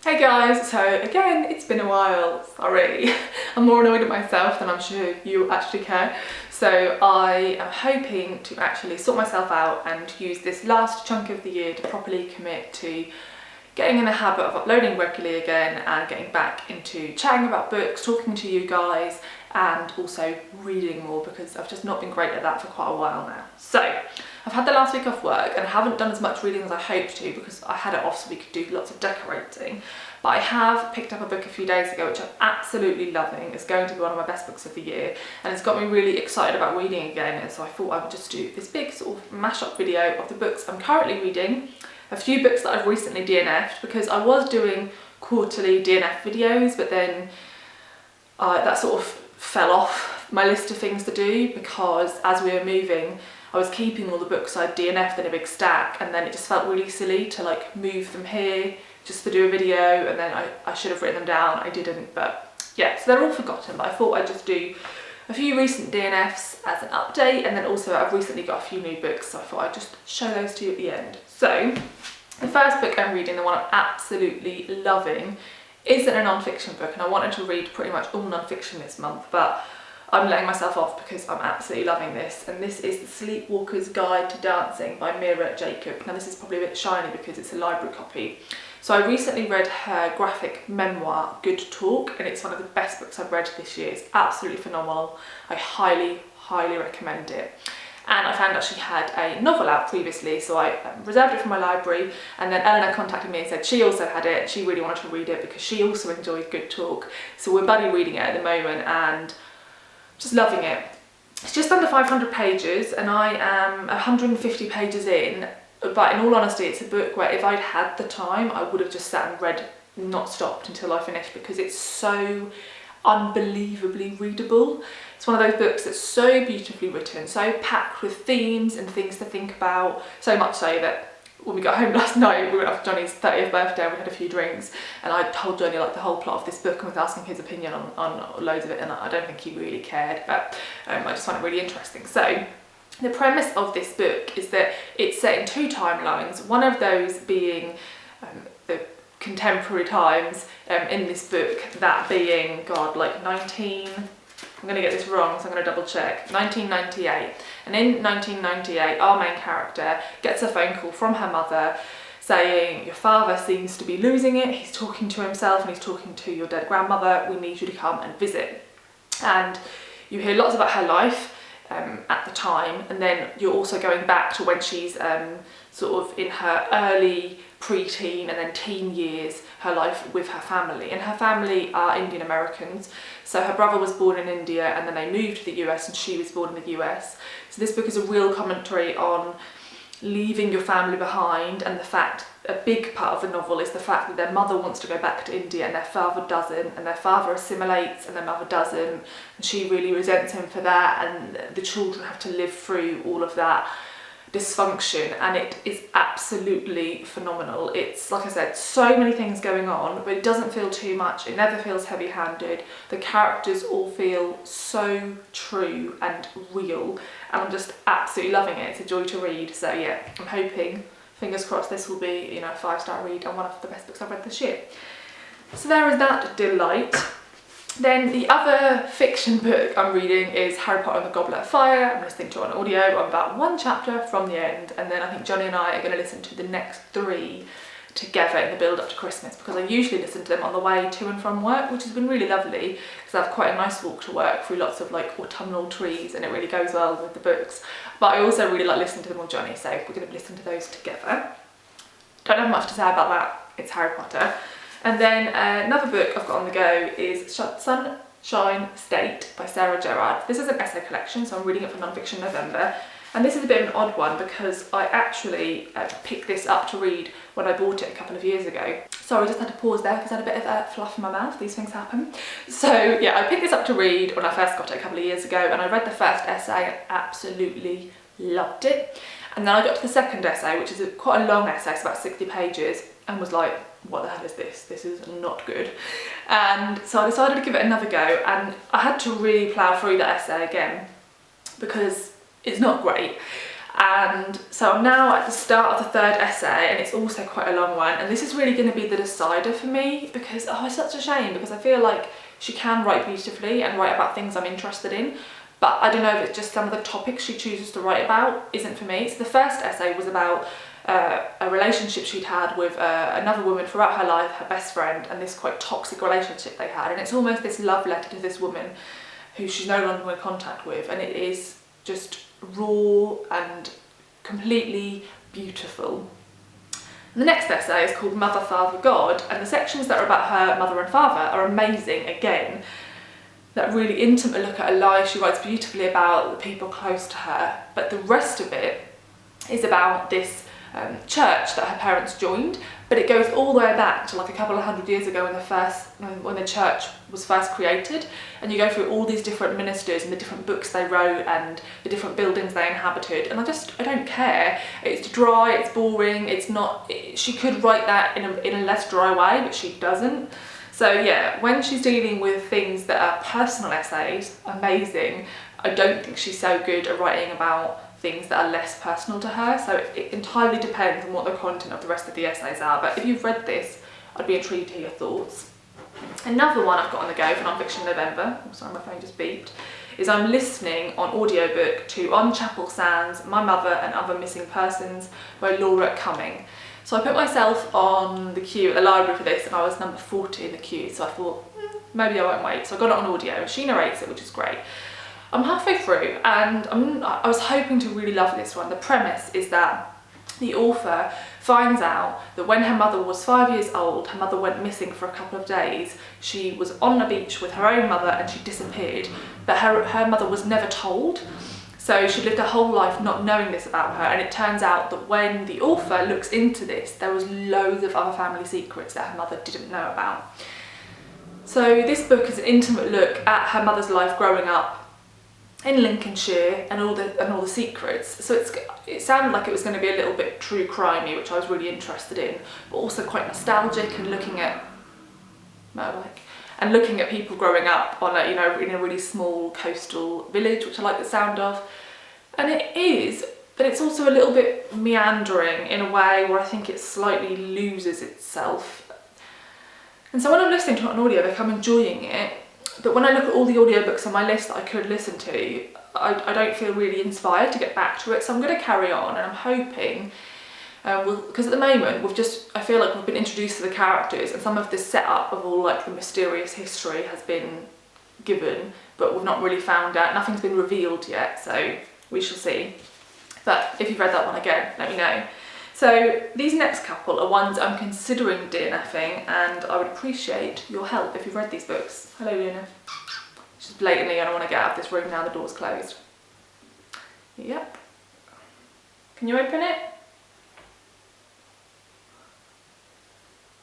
Hey guys, so again, it's been a while, sorry. I'm more annoyed at myself than I'm sure you actually care. So I am hoping to actually sort myself out and use this last chunk of the year to properly commit to getting in the habit of uploading regularly again and getting back into chatting about books, talking to you guys, and also reading more because I've just not been great at that for quite a while now. So I've had the last week off work and I haven't done as much reading as I hoped to because I had it off so we could do lots of decorating. But I have picked up a book a few days ago which I'm absolutely loving. It's going to be one of my best books of the year and it's got me really excited about reading again, and so I thought I would just do this big sort of mash-up video of the books I'm currently reading, a few books that I've recently DNF'd because I was doing quarterly DNF videos, but then that sort of fell off my list of things to do because as we were moving I was keeping all the books I'd DNF'd in a big stack, and then it just felt really silly to like move them here just to do a video, and then I should have written them down. I didn't, but yeah, so they're all forgotten, but I thought I'd just do a few recent DNFs as an update, and then also I've recently got a few new books, so I thought I'd just show those to you at the end. So the first book I'm reading, the one I'm absolutely loving, isn't a non-fiction book, and I wanted to read pretty much all non-fiction this month, but I'm letting myself off because I'm absolutely loving this, and this is The Sleepwalker's Guide to Dancing by Mira. Now this is probably a bit shiny because it's a library copy. So I recently read her graphic memoir, Good Talk, and it's one of the best books I've read this year. It's absolutely phenomenal. I highly, highly recommend it. And I found out she had a novel out previously, so I reserved it for my library, and then Eleanor contacted me and said she also had it. She really wanted to read it because she also enjoyed Good Talk. So we're buddy reading it at the moment and just loving it. It's just under 500 pages and I am 150 pages in, but in all honesty it's a book where if I'd had the time I would have just sat and read, not stopped until I finished, because it's so unbelievably readable. It's one of those books that's so beautifully written, so packed with themes and things to think about, so much so that when we got home last night, we went off for Johnny's 30th birthday and we had a few drinks, and I told Johnny like the whole plot of this book and was asking his opinion on loads of it, and I don't think he really cared, but I just found it really interesting. So the premise of this book is that it's set in two timelines, one of those being the contemporary times in this book, that being, God, like I'm going to get this wrong, so I'm going to double check, 1998. And in 1998, our main character gets a phone call from her mother saying, your father seems to be losing it, he's talking to himself and he's talking to your dead grandmother, we need you to come and visit. And you hear lots about her life at the time, and then you're also going back to when she's sort of in her early pre-teen and then teen years, her life with her family. And her family are Indian Americans, so her brother was born in India and then they moved to the US and she was born in the US. So this book is a real commentary on leaving your family behind, and the fact, a big part of the novel is the fact that their mother wants to go back to India and their father doesn't, and their father assimilates and their mother doesn't, and she really resents him for that, and the children have to live through all of that dysfunction, and it is absolutely phenomenal. It's, like I said, so many things going on, but it doesn't feel too much, it never feels heavy-handed, the characters all feel so true and real, and I'm just absolutely loving it. It's a joy to read, so yeah, I'm hoping, fingers crossed, this will be, you know, a 5-star read and one of the best books I've read this year. So there is that delight. Then the other fiction book I'm reading is Harry Potter and the Goblet of Fire. I'm listening to it on audio. I'm about one chapter from the end, and then I think Johnny and I are going to listen to the next 3 together in the build up to Christmas, because I usually listen to them on the way to and from work, which has been really lovely because I have quite a nice walk to work through lots of like autumnal trees, and it really goes well with the books. But I also really like listening to them with Johnny, so we're going to listen to those together. Don't have much to say about that, it's Harry Potter. And then another book I've got on the go is Sunshine State by Gerrard. This is an essay collection, so I'm reading it for Non-Fiction November. And this is a bit of an odd one because I actually picked this up to read when I bought it a couple of years ago. Sorry, I just had to pause there because I had a bit of fluff in my mouth. These things happen. So yeah, I picked this up to read when I first got it a couple of years ago, and I read the first essay and absolutely loved it. And then I got to the second essay, which is quite a long essay, it's about 60 pages, and was like, what the hell is this? This is not good. And so I decided to give it another go, and I had to really plough through that essay again because it's not great. And so I'm now at the start of the third essay, and it's also quite a long one, and this is really going to be the decider for me, because it's such a shame, because I feel like she can write beautifully and write about things I'm interested in, but I don't know if it's just some of the topics she chooses to write about isn't for me. So the first essay was about a relationship she'd had with another woman throughout her life, her best friend, and this quite toxic relationship they had, and it's almost this love letter to this woman who she's no longer in contact with, and it is just raw and completely beautiful. And the next essay is called Mother, Father, God, and the sections that are about her mother and father are amazing again. That really intimate look at her life, she writes beautifully about the people close to her, but the rest of it is about this church that her parents joined, but it goes all the way back to like a couple of hundred years ago when the church was first created, and you go through all these different ministers and the different books they wrote and the different buildings they inhabited, and I don't care. It's dry, it's boring, it's not, she could write that in a less dry way, but she doesn't. So yeah, when she's dealing with things that are personal essays, amazing. I don't think she's so good at writing about things that are less personal to her, so it entirely depends on what the content of the rest of the essays are, but if you've read this, I'd be intrigued to hear your thoughts. Another one I've got on the go for Non-Fiction November, oh, sorry my phone just beeped, is I'm listening on audiobook to On Chapel Sands, My Mother and Other Missing Persons by Cumming. So I put myself on the queue at the library for this, and I was number 40 in the queue, so I thought, maybe I won't wait, so I got it on audio, and she narrates it, which is great. I'm halfway through, and I was hoping to really love this one. The premise is that the author finds out that when her mother was 5 years old, her mother went missing for a couple of days. She was on the beach with her own mother and she disappeared, but her mother was never told. So she lived her whole life not knowing this about her, and it turns out that when the author looks into this, there was loads of other family secrets that her mother didn't know about. So this book is an intimate look at her mother's life growing up in Lincolnshire and all the secrets. So it sounded like it was going to be a little bit true crimey, which I was really interested in, but also quite nostalgic and looking at people growing up on in a really small coastal village, which I like the sound of. And it is, but it's also a little bit meandering in a way where I think it slightly loses itself. And so when I'm listening to it on audiobook, I'm enjoying it. But when I look at all the audiobooks on my list that I could listen to, I don't feel really inspired to get back to it, so I'm going to carry on, and I'm hoping, because at the moment I feel like we've been introduced to the characters, and some of the setup of all like the mysterious history has been given, but we've not really found out, nothing's been revealed yet, so we shall see. But if you've read that one again, let me know. So these next couple are ones I'm considering DNFing, and I would appreciate your help if you've read these books. Hello Luna. She's blatantly, I don't want to get out of this room now the door's closed. Yep. Can you open it?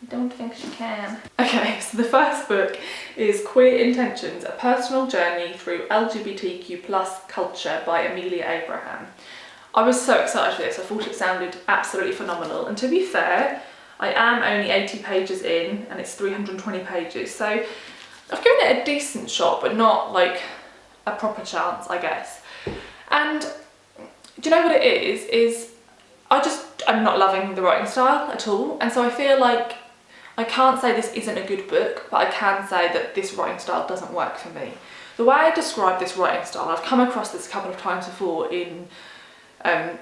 I don't think she can. Okay, so the first book is Queer Intentions, A Personal Journey Through LGBTQ+ Culture by Amelia Abraham. I was so excited for this, I thought it sounded absolutely phenomenal, and to be fair, I am only 80 pages in and it's 320 pages, so I've given it a decent shot, but not like a proper chance, I guess. And do you know what it is I'm not loving the writing style at all, and so I feel like I can't say this isn't a good book, but I can say that this writing style doesn't work for me. The way I describe this writing style, I've come across this a couple of times before in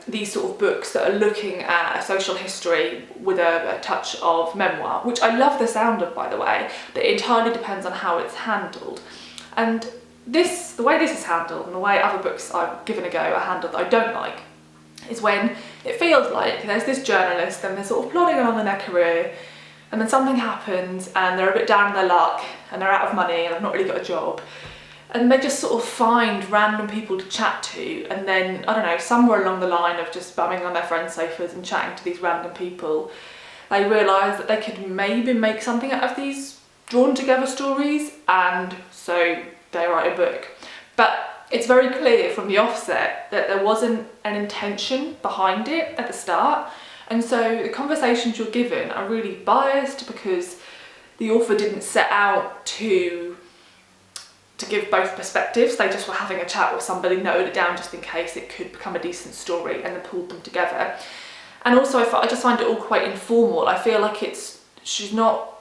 these sort of books that are looking at a social history with a touch of memoir, which I love the sound of, by the way, but it entirely depends on how it's handled. And the way this is handled and the way other books I've given a go are handled that I don't like is when it feels like there's this journalist and they're sort of plodding along in their career, and then something happens and they're a bit down on their luck and they're out of money and they've not really got a job. And they just sort of find random people to chat to, and then, I don't know, somewhere along the line of just bumming on their friends' sofas and chatting to these random people, they realise that they could maybe make something out of these drawn together stories, and so they write a book. But it's very clear from the offset that there wasn't an intention behind it at the start, and so the conversations you're given are really biased because the author didn't set out to to give both perspectives. They just were having a chat with somebody, noted it down just in case it could become a decent story, and then pulled them together. And also I just find it all quite informal. I feel like she's not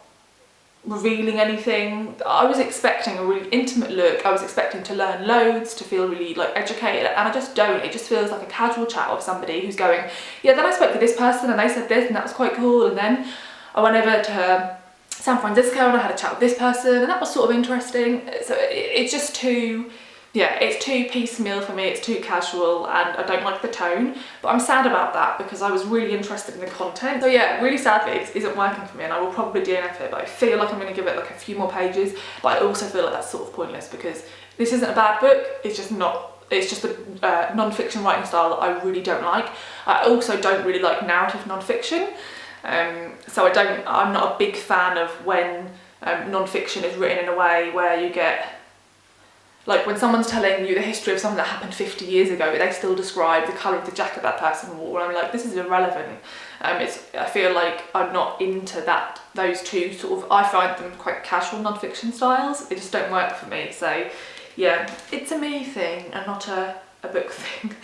revealing anything. I was expecting a really intimate look. I was expecting to learn loads, to feel really like educated, and I just don't. It just feels like a casual chat with somebody who's going, yeah, then I spoke to this person and they said this and that was quite cool, and then I went over to San Francisco and I had a chat with this person and that was sort of interesting. So it's just too, yeah, it's too piecemeal for me, it's too casual, and I don't like the tone, but I'm sad about that because I was really interested in the content. So yeah, really sadly it isn't working for me, and I will probably DNF it, but I feel like I'm going to give it like a few more pages, but I also feel like that's sort of pointless because this isn't a bad book, it's just a non-fiction writing style that I really don't like. I also don't really like narrative non-fiction, so I'm not a big fan of when non-fiction is written in a way where you get, like when someone's telling you the history of something that happened 50 years ago, they still describe the colour of the jacket that person wore, and I'm like, this is irrelevant. I feel like I'm not into that. Those two sort of, I find them quite casual non-fiction styles. They just don't work for me. So yeah, it's a me thing and not a book thing.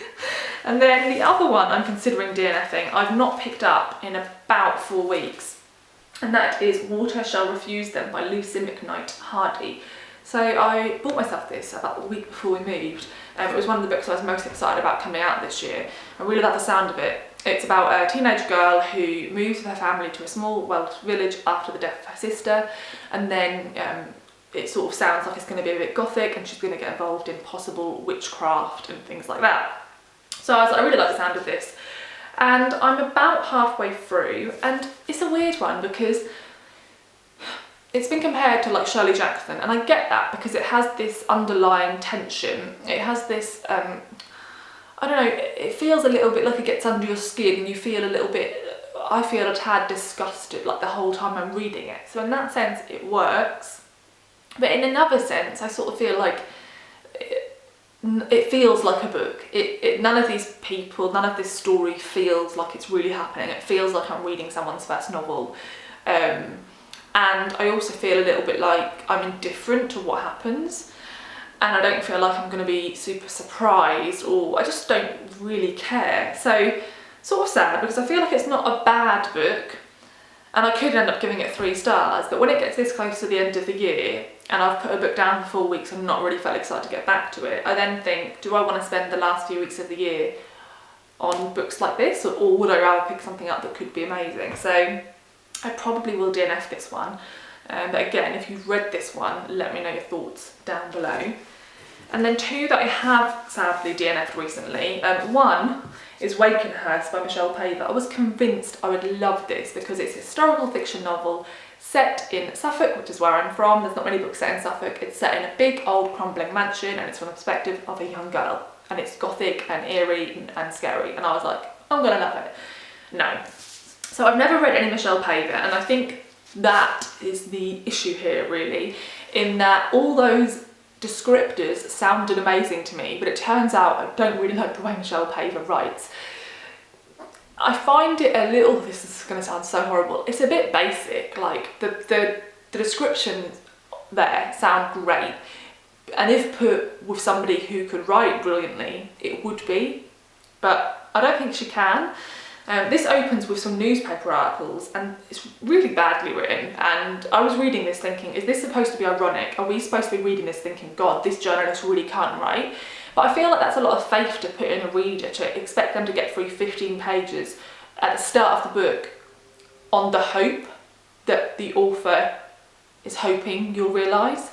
And then the other one I'm considering DNFing, I've not picked up in about 4 weeks, and that is Water Shall Refuse Them by Lucie, McKnight, Hardy. So I bought myself this about a week before we moved. It was one of the books I was most excited about coming out this year. I really like the sound of it. It's about a teenage girl who moves with her family to a small Welsh village after the death of her sister, and then it sort of sounds like it's going to be a bit gothic, and she's going to get involved in possible witchcraft and things like that. So I was like, I really like the sound of this, and I'm about halfway through, and it's a weird one because it's been compared to like Shirley Jackson, and I get that because it has this underlying tension. It has this, I don't know, it feels a little bit like it gets under your skin, and you feel a little bit, I feel a tad disgusted like the whole time I'm reading it. So in that sense it works, but in another sense I sort of feel like it feels like a book. None of these people, none of this story feels like it's really happening. It feels like I'm reading someone's first novel. And I also feel a little bit like I'm indifferent to what happens, and I don't feel like I'm going to be super surprised, or I just don't really care. So sort of sad because I feel like it's not a bad book, and I could end up giving it 3 stars, but when it gets this close to the end of the year and I've put a book down for 4 weeks and not really felt excited to get back to it, I then think, do I want to spend the last few weeks of the year on books like this, or would I rather pick something up that could be amazing? So I probably will DNF this one, but again, if you've read this one, let me know your thoughts down below. And then 2 that I have sadly DNF'd recently. One is Wakenhyrst by Michelle Paver. I was convinced I would love this because it's a historical fiction novel set in Suffolk, which is where I'm from. There's not many books set in Suffolk. It's set in a big old crumbling mansion, and it's from the perspective of a young girl, and it's gothic and eerie and scary, and I was like, I'm gonna love it. No. So I've never read any Michelle Paver, and I think that is the issue here really, in that all those descriptors sounded amazing to me, but it turns out I don't really like the way Michelle Paver writes. I find it a little, this is going to sound so horrible, it's a bit basic. Like the descriptions there sound great, and if put with somebody who could write brilliantly, it would be, but I don't think she can. This opens with some newspaper articles, and it's really badly written, and I was reading this thinking, is this supposed to be ironic? Are we supposed to be reading this thinking, God, this journalist really can't write? But I feel like that's a lot of faith to put in a reader, to expect them to get through 15 pages at the start of the book on the hope that the author is hoping you'll realise.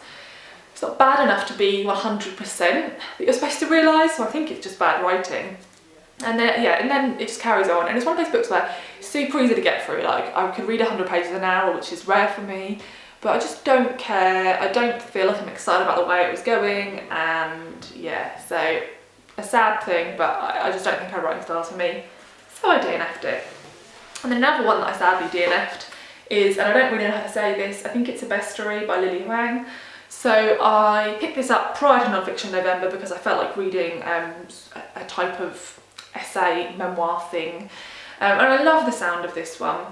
It's not bad enough to be 100% that you're supposed to realise, so I think it's just bad writing. And then, yeah, and then it just carries on, and it's one of those books where it's super easy to get through. Like, I could read 100 pages an hour, which is rare for me, but I just don't care. I don't feel like I'm excited about the way it was going, and yeah, so a sad thing, but I just don't think her writing style's for me, so I DNF'd it. And then another one that I sadly DNF'd is, and I don't really know how to say this, I think it's a Bestiary by Hoang. So I picked this up prior to Non-Fiction November because I felt like reading a type of essay, memoir thing, and I love the sound of this one.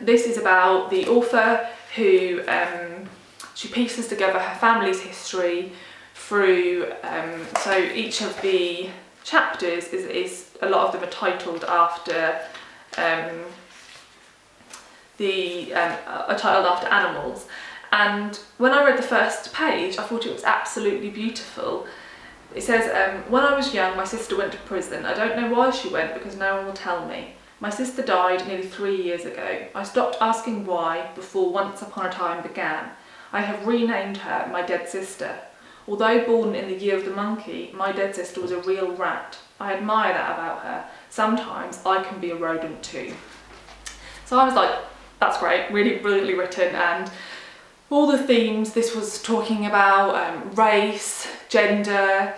This is about the author who she pieces together her family's history through, so each of the chapters is a lot of them are titled after animals. And when I read the first page, I thought it was absolutely beautiful. It says, when I was young, my sister went to prison. I don't know why she went because no one will tell me. My sister died nearly 3 years ago. I stopped asking why before Once Upon a Time began. I have renamed her my dead sister. Although born in the year of the monkey, my dead sister was a real rat. I admire that about her. Sometimes I can be a rodent too. So I was like, that's great, really brilliantly written, and all the themes this was talking about, race, gender,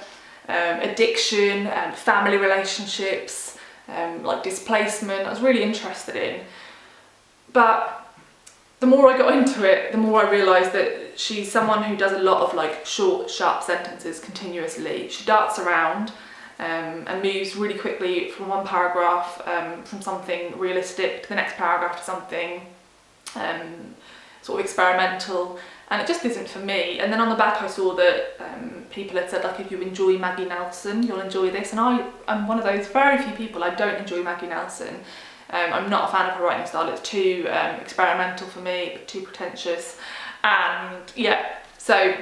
addiction, and family relationships, like displacement, I was really interested in. But the more I got into it, the more I realised that she's someone who does a lot of like short, sharp sentences continuously. She darts around and moves really quickly from one paragraph, from something realistic to the next paragraph to something sort of experimental, and it just isn't for me. And then on the back I saw that people had said, like, if you enjoy Maggie Nelson, you'll enjoy this, and I'm one of those very few people. I don't enjoy Maggie Nelson. I'm not a fan of her writing style. It's too experimental for me, too pretentious, and yeah, so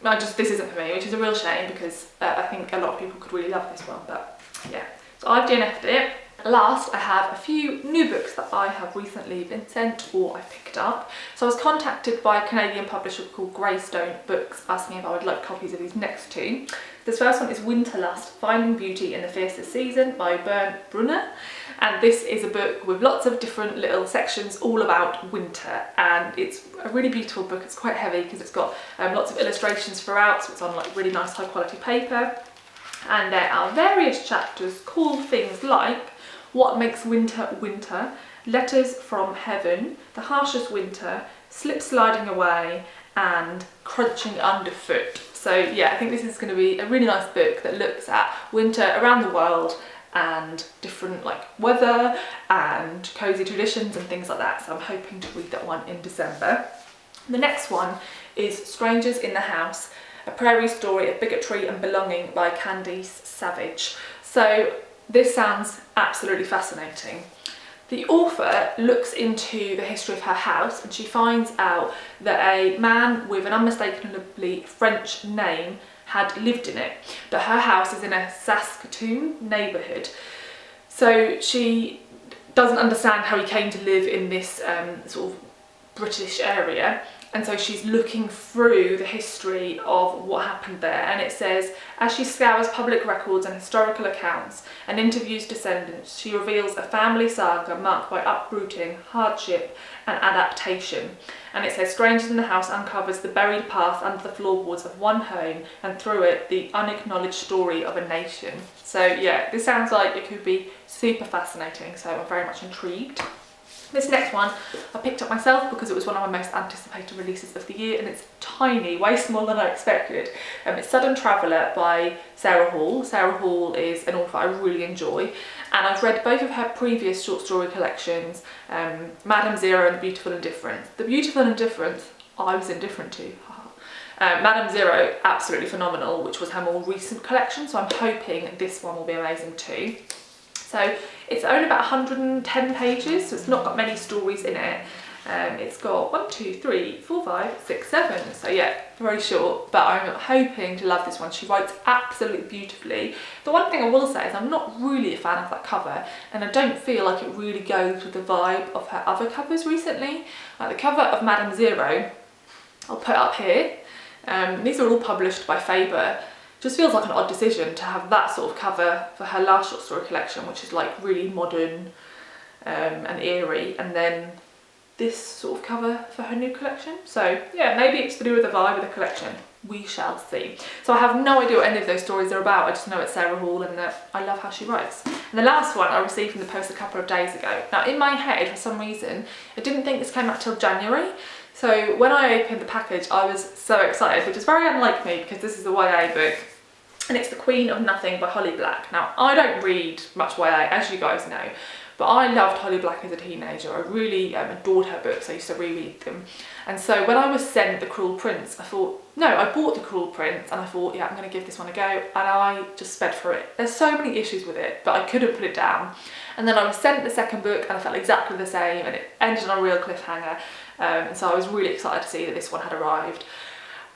this isn't for me, which is a real shame because I think a lot of people could really love this one. But yeah, so I've DNF'd it. Last, I have a few new books that I have recently been sent or I picked up. So I was contacted by a Canadian publisher called Greystone Books asking if I would like copies of these next two. This first one is Winterlust, Finding Beauty in the Fiercest Season by Bernd, Brunner. And this is a book with lots of different little sections all about winter, and it's a really beautiful book. It's quite heavy because it's got lots of illustrations throughout, so it's on like really nice high quality paper. And there are various chapters called things like What Makes Winter Winter, Letters from Heaven, The Harshest Winter, Slip Sliding Away, and Crunching Underfoot. So yeah, I think this is going to be a really nice book that looks at winter around the world and different like weather and cosy traditions and things like that. So I'm hoping to read that one in December. The next one is Strangers in the House, A Prairie Story of Bigotry and Belonging by Candace Savage. So this sounds absolutely fascinating. The author looks into the history of her house and she finds out that a man with an unmistakably French name had lived in it, but her house is in a Saskatoon neighbourhood. So she doesn't understand how he came to live in this sort of British area, and so she's looking through the history of what happened there. And it says, as she scours public records and historical accounts and interviews descendants, she reveals a family saga marked by uprooting, hardship and adaptation. And it says, Strangers in the House uncovers the buried past under the floorboards of one home, and through it the unacknowledged story of a nation. So yeah, this sounds like it could be super fascinating, so I'm very much intrigued. This next one I picked up myself because it was one of my most anticipated releases of the year, and it's tiny, way smaller than I expected. It's Sudden Traveller by Sarah Hall. Sarah Hall is an author I really enjoy, and I've read both of her previous short story collections, Madame Zero and The Beautiful Indifference. The Beautiful Indifference I was indifferent to. Madame Zero, absolutely phenomenal, which was her more recent collection, so I'm hoping this one will be amazing too. So it's only about 110 pages, so it's not got many stories in it. It's got 1, 2, 3, 4, 5, 6, 7. So yeah, very short, but I'm hoping to love this one. She writes absolutely beautifully. The one thing I will say is I'm not really a fan of that cover, and I don't feel like it really goes with the vibe of her other covers recently. Like the cover of Madame Zero, I'll put up here. These are all published by Paver. Just feels like an odd decision to have that sort of cover for her last short story collection, which is like really modern and eerie, and then this sort of cover for her new collection. So yeah, maybe it's to do with the vibe of the collection. We shall see. So I have no idea what any of those stories are about. I just know it's Sarah Hall and that I love how she writes. And the last one I received from the post a couple of days ago. Now in my head, for some reason, I didn't think this came out till January. So when I opened the package, I was so excited, which is very unlike me because this is a YA book. And it's The Queen of Nothing by Holly Black. Now, I don't read much YA, as you guys know, but I loved Holly Black as a teenager. I really adored her books. I used to reread them. And so when I was sent The Cruel Prince, I thought, no, I bought The Cruel Prince and I thought, yeah, I'm going to give this one a go, and I just sped through it. There's so many issues with it, but I couldn't put it down. And then I was sent the second book and I felt exactly the same, and it ended on a real cliffhanger. And so I was really excited to see that this one had arrived.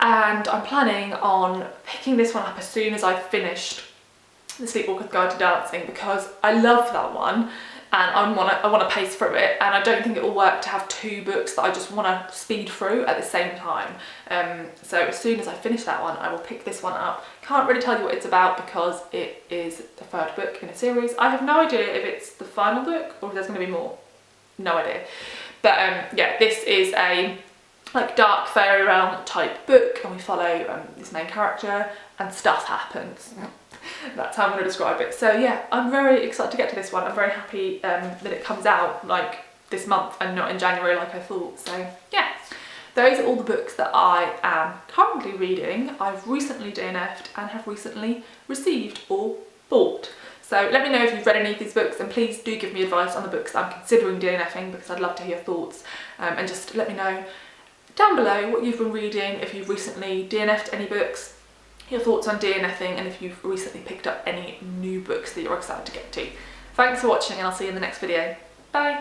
And I'm planning on picking this one up as soon as I've finished The Sleepwalker's Guide to Dancing, because I love that one and I want to pace through it, and I don't think it will work to have two books that I just want to speed through at the same time. So as soon as I finish that one, I will pick this one up. Can't really tell you what it's about because it is the third book in a series. I have no idea if it's the final book or if there's going to be more. No idea. But yeah, this is a like dark fairy realm type book, and we follow this main character and stuff happens. That's how I'm going to describe it. So yeah, I'm very excited to get to this one. I'm very happy that it comes out like this month and not in January like I thought. So yeah, those are all the books that I am currently reading. I've recently DNF'd and have recently received or bought. So let me know if you've read any of these books, and please do give me advice on the books that I'm considering DNFing, because I'd love to hear thoughts, and just let me know down below what you've been reading, if you've recently DNF'd any books, your thoughts on DNFing, and if you've recently picked up any new books that you're excited to get to. Thanks for watching, and I'll see you in the next video. Bye!